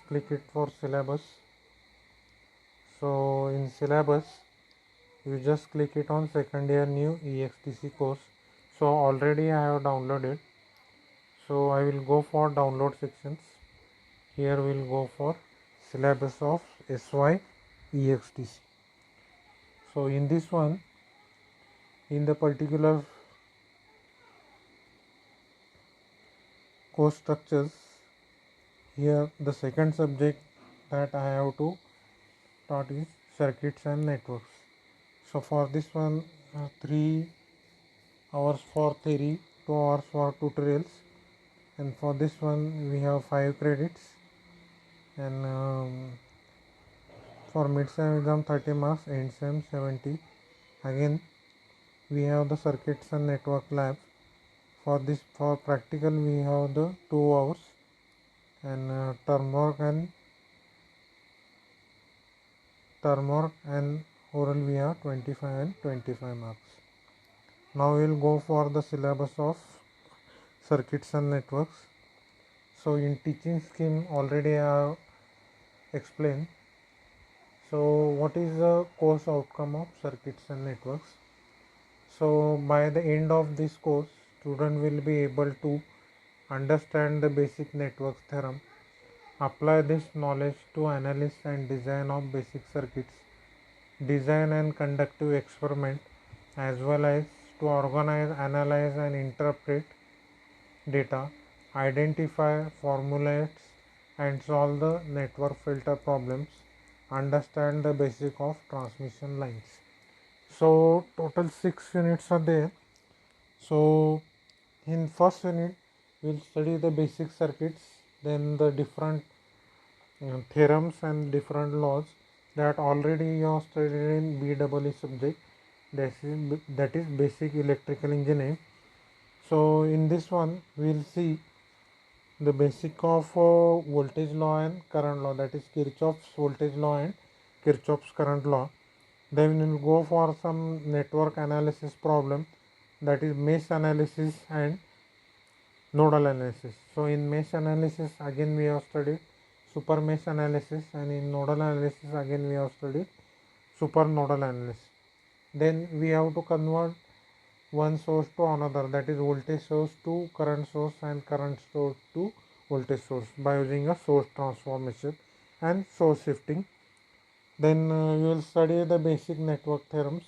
click it for syllabus. So in syllabus you just click it on second year new EXTC course. So already I have downloaded, so I will go for download sections. Here we will go for syllabus of SY EXTC. So in this one, in the particular course structures, here the second subject that I have to taught is circuits and networks. So for this one, 3 hours for theory, 2 hours for tutorials, and for this one we have 5 credits, and for mid-sem exam 30 marks, end sem 70. Again we have the circuits and network lab. For this, for practical we have the 2 hours, and term work and oral we have 25 and 25 marks. Now we will go for the syllabus of circuits and networks. So in teaching scheme already I have explained. So what is the course outcome of circuits and networks? So by the end of this course, student will be able to understand the basic networks theorem, apply this knowledge to analysis and design of basic circuits, design and conductive experiment, as well as to organize, analyze and interpret data, identify, formulate and solve the network filter problems, understand the basic of transmission lines. So total 6 units are there. So in first unit we will study the basic circuits, then the different theorems and different laws that already you have studied in BEE subject, that is basic electrical engineering. So in this one we will see the basic of voltage law and current law, that is Kirchhoff's voltage law and Kirchhoff's current law. Then we will go for some network analysis problem, that is mesh analysis and nodal analysis. So in mesh analysis again we have studied super mesh analysis, and in nodal analysis again we have studied super nodal analysis. Then we have to convert one source to another, that is voltage source to current source and current source to voltage source, by using a source transformation and source shifting. Then we will study the basic network theorems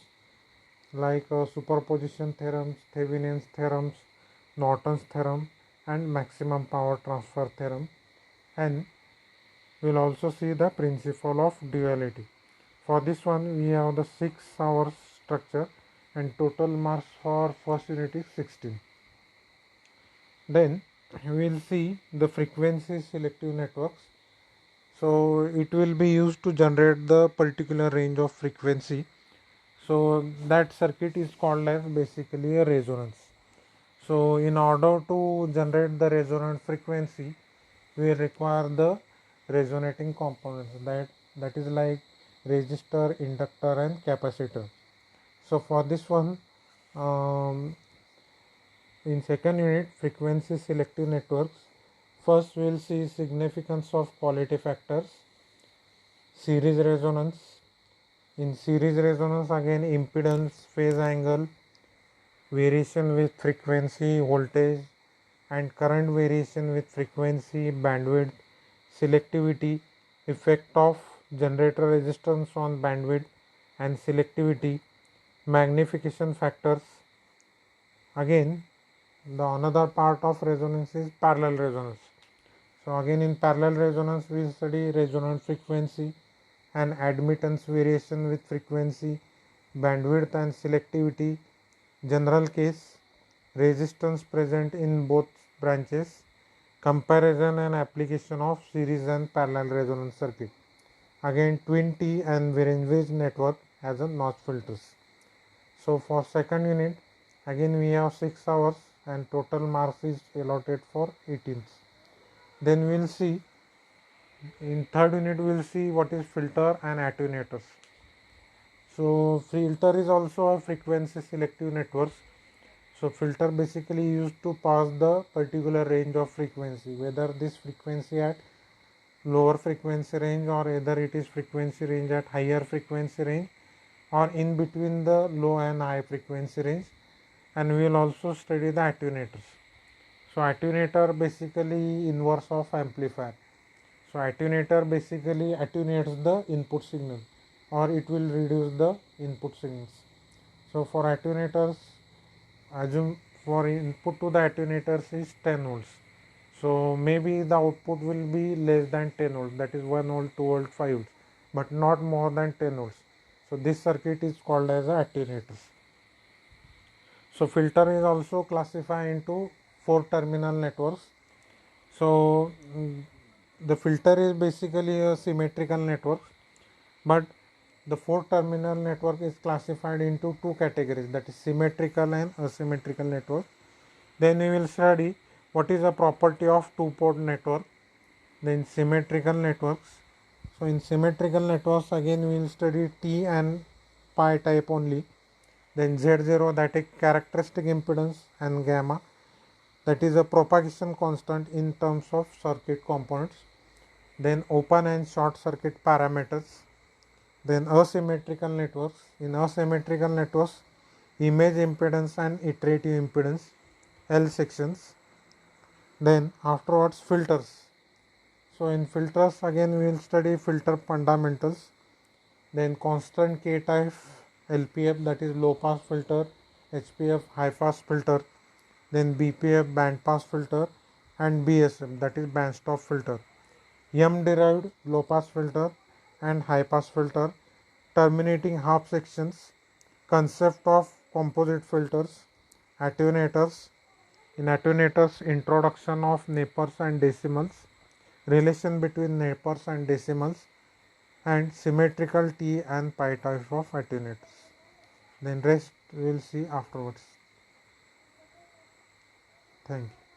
like superposition theorems, Thevenin's theorems, Norton's theorem and maximum power transfer theorem, and we will also see the principle of duality. For this one we have the 6 hours structure, and total marks for first unit is 16. Then we will see the frequency selective networks. So it will be used to generate the particular range of frequency. So that circuit is called as basically a resonance. So in order to generate the resonant frequency, we require the resonating components, that is like resistor, inductor and capacitor. So for this one, in second unit, frequency selective networks, first we will see significance of quality factors, series resonance. In series resonance again impedance, phase angle, variation with frequency, voltage and current variation with frequency, bandwidth, selectivity, effect of generator resistance on bandwidth and selectivity, magnification factors. Again the another part of resonance is parallel resonance. So again in parallel resonance we study resonant frequency and admittance variation with frequency, bandwidth and selectivity, general case, resistance present in both branches, comparison and application of series and parallel resonance circuit. Again twin T and Wiringer network as a notch filters. So for second unit again we have 6 hours and total marks is allotted for 18th. Then we will see in third unit we will see what is filter and attenuators. So filter is also a frequency selective networks. So filter basically used to pass the particular range of frequency, whether this frequency at lower frequency range, or either it is frequency range at higher frequency range, or in between the low and high frequency range. And we will also study the attenuators. So attenuator basically inverse of amplifier. So attenuator basically attenuates the input signal, or it will reduce the input signals. So for attenuators, assume for input to the attenuators is 10 volts. So maybe the output will be less than 10 volts, that is 1 volt, 2 volt, 5 volts, but not more than 10 volts. So this circuit is called as attenuators. So filter is also classified into 4 terminal networks. So the filter is basically a symmetrical network, but the 4 terminal network is classified into 2 categories, that is symmetrical and asymmetrical network. Then we will study what is the property of 2-port network. Then symmetrical networks. So in symmetrical networks again we will study T and pi type only. Then Z0, that is characteristic impedance, and gamma, that is a propagation constant in terms of circuit components. Then open and short circuit parameters. Then asymmetrical networks. In asymmetrical networks, image impedance and iterative impedance, L sections. Then afterwards filters. So in filters again we will study filter fundamentals. Then constant K type LPF, that is low pass filter, HPF high pass filter, then BPF band pass filter, and BSF, that is band stop filter, M derived low pass filter and high pass filter, terminating half sections, concept of composite filters, attenuators. In attenuators, introduction of neppers and decimals, relation between neppers and decimals, and symmetrical T and pi type of attenuators. Then rest we will see afterwards. Thank you.